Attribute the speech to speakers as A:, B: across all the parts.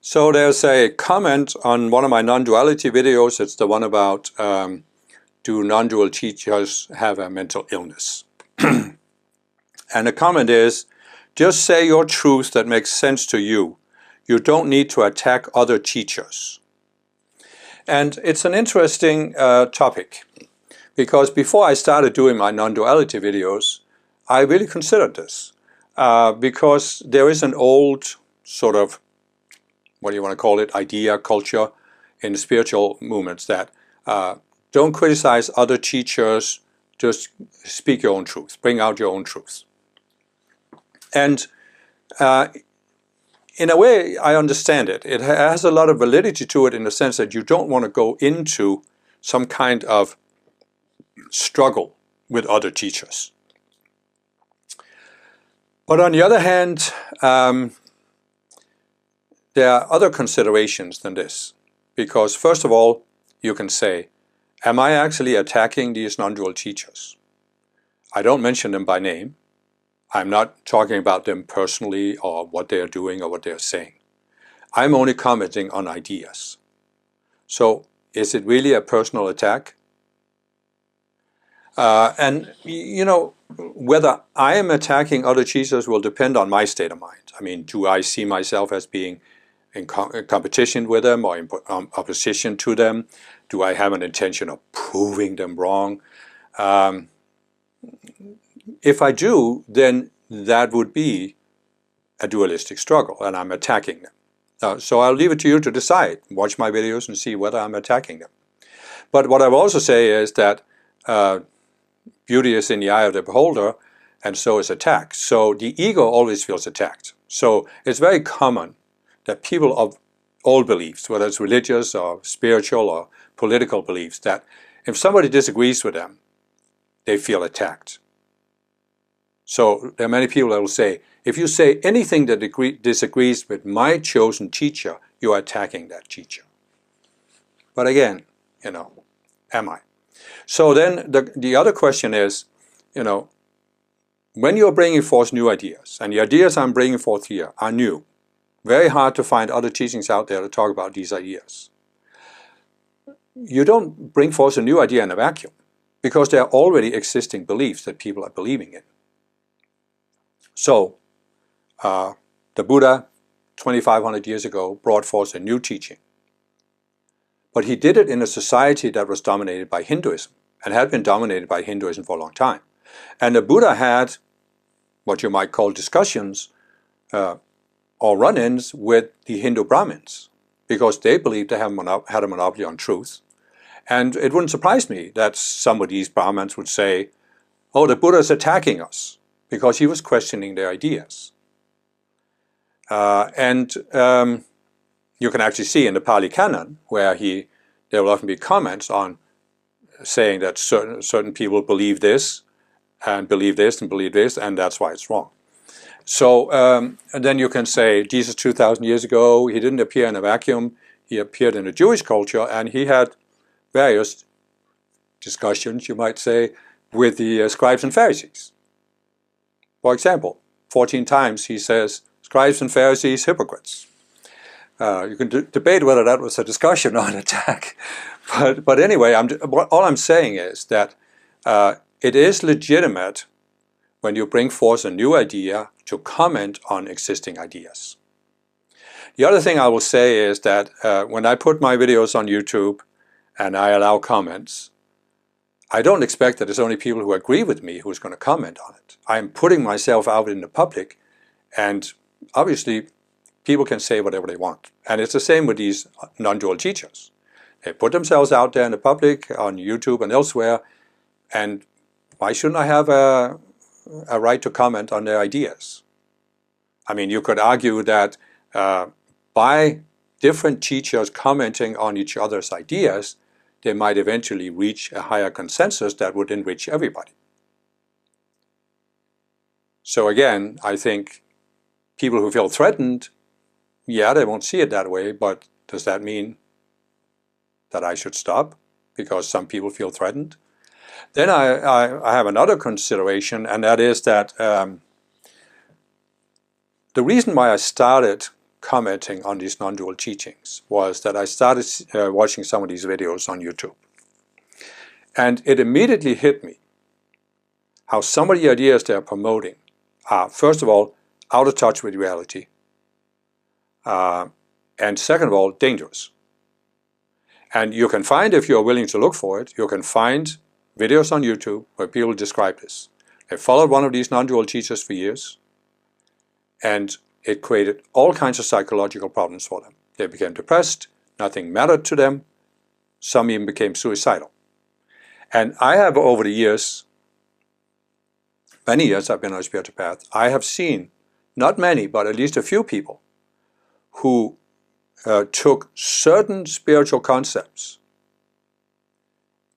A: So there's a comment on one of my non-duality videos. It's the one about do non-dual teachers have a mental illness? And the comment is, just say your truth that makes sense to you. You don't need to attack other teachers. And it's an interesting topic, because before I started doing my non-duality videos, I really considered this, because there is an old sort of, what do you want to call it, idea, culture in spiritual movements that don't criticize other teachers, just speak your own truth, bring out your own truth. And in a way, I understand it. It has a lot of validity to it in the sense that you don't want to go into some kind of struggle with other teachers. But on the other hand, there are other considerations than this. Because first of all, you can say, am I actually attacking these non-dual teachers? I don't mention them by name. I'm not talking about them personally or what they are doing or what they are saying. I'm only commenting on ideas. So is it really a personal attack? And you know, whether I am attacking other teachers will depend on my state of mind. I mean, do I see myself as being in competition with them or in opposition to them? Do I have an intention of proving them wrong? If I do, then that would be a dualistic struggle, and I'm attacking them. So I'll leave it to you to decide. Watch my videos and see whether I'm attacking them. But what I will also say is that beauty is in the eye of the beholder, and so is attack. So the ego always feels attacked. So it's very common that people of all beliefs, whether it's religious or spiritual or political beliefs, that if somebody disagrees with them, they feel attacked. So there are many people that will say, if you say anything that disagrees with my chosen teacher, you are attacking that teacher. But again, you know, am I? So then the other question is, you know, when you're bringing forth new ideas, and the ideas I'm bringing forth here are new, very hard to find other teachings out there to talk about these ideas. You don't bring forth a new idea in a vacuum, because there are already existing beliefs that people are believing in. So, the Buddha, 2,500 years ago, brought forth a new teaching. But he did it in a society that was dominated by Hinduism, and had been dominated by Hinduism for a long time. And the Buddha had what you might call discussions or run-ins with the Hindu Brahmins, because they believed they had a monopoly on truth. And it wouldn't surprise me that some of these Brahmins would say, oh, the Buddha is attacking us, because he was questioning their ideas. You can actually see in the Pali Canon, where there will often be comments on saying that certain people believe this, and believe this, and believe this, and that's why it's wrong. So, and then you can say, Jesus 2,000 years ago, he didn't appear in a vacuum. He appeared in a Jewish culture, and he had various discussions, you might say, with the scribes and Pharisees. For example, 14 times he says, scribes and Pharisees, hypocrites. You can debate whether that was a discussion or an attack. But anyway, all I'm saying is that it is legitimate when you bring forth a new idea to comment on existing ideas. The other thing I will say is that when I put my videos on YouTube and I allow comments, I don't expect that it's only people who agree with me who's going to comment on it. I'm putting myself out in the public, and obviously people can say whatever they want. And it's the same with these non-dual teachers. They put themselves out there in the public, on YouTube and elsewhere, and why shouldn't I have a right to comment on their ideas? I mean, you could argue that by different teachers commenting on each other's ideas, they might eventually reach a higher consensus that would enrich everybody. So again, I think people who feel threatened, yeah, they won't see it that way, but does that mean that I should stop because some people feel threatened? Then I have another consideration, and that is that the reason why I started commenting on these non-dual teachings was that I started watching some of these videos on YouTube. And it immediately hit me how some of the ideas they're promoting are, first of all, out of touch with reality, and second of all, dangerous. And you can find, if you're willing to look for it, you can find videos on YouTube where people describe this. They followed one of these non-dual teachers for years, and it created all kinds of psychological problems for them. They became depressed, nothing mattered to them, some even became suicidal. And I have, over the years, many years I've been on a spiritual path, I have seen, not many, but at least a few people who took certain spiritual concepts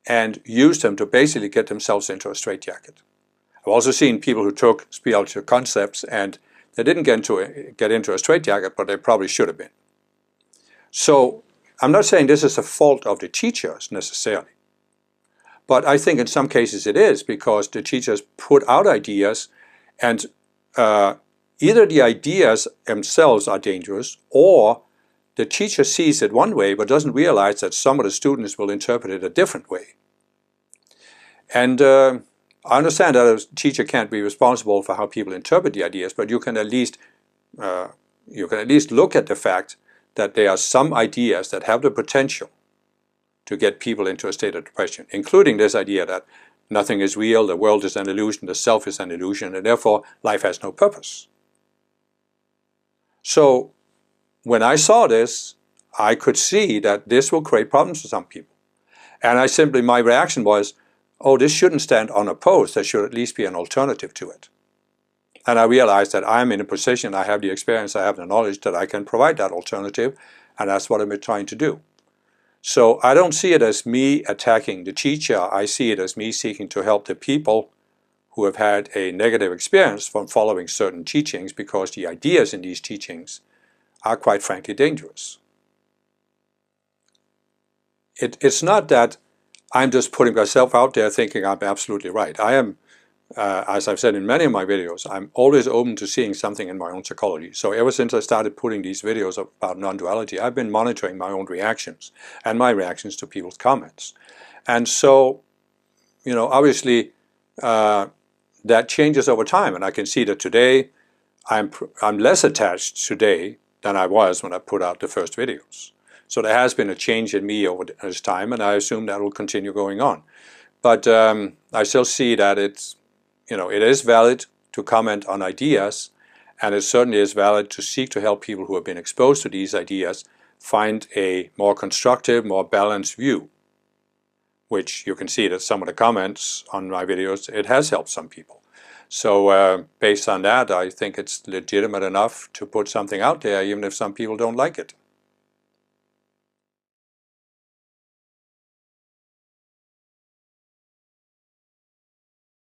A: and used them to basically get themselves into a straitjacket. I've also seen people who took spiritual concepts and they didn't get into a straitjacket, but they probably should have been. So I'm not saying this is a fault of the teachers necessarily, but I think in some cases it is, because the teachers put out ideas, and either the ideas themselves are dangerous, or the teacher sees it one way but doesn't realize that some of the students will interpret it a different way. And I understand that a teacher can't be responsible for how people interpret the ideas, but you can at least look at the fact that there are some ideas that have the potential to get people into a state of depression, including this idea that nothing is real, the world is an illusion, the self is an illusion, and therefore life has no purpose. So when I saw this, I could see that this will create problems for some people. And my reaction was, oh, this shouldn't stand unopposed, there should at least be an alternative to it. And I realized that I'm in a position, I have the experience, I have the knowledge that I can provide that alternative, and that's what I've been trying to do. So I don't see it as me attacking the teacher, I see it as me seeking to help the people who have had a negative experience from following certain teachings, because the ideas in these teachings are quite frankly dangerous. It's not that I'm just putting myself out there thinking I'm absolutely right. I am, as I've said in many of my videos, I'm always open to seeing something in my own psychology. So ever since I started putting these videos about non-duality, I've been monitoring my own reactions and my reactions to people's comments. And so, obviously that changes over time, and I can see that today I'm less attached today than I was when I put out the first videos. So there has been a change in me over this time, and I assume that will continue going on. But I still see that it is valid to comment on ideas, and it certainly is valid to seek to help people who have been exposed to these ideas find a more constructive, more balanced view, which you can see that some of the comments on my videos, it has helped some people. So based on that, I think it's legitimate enough to put something out there, even if some people don't like it.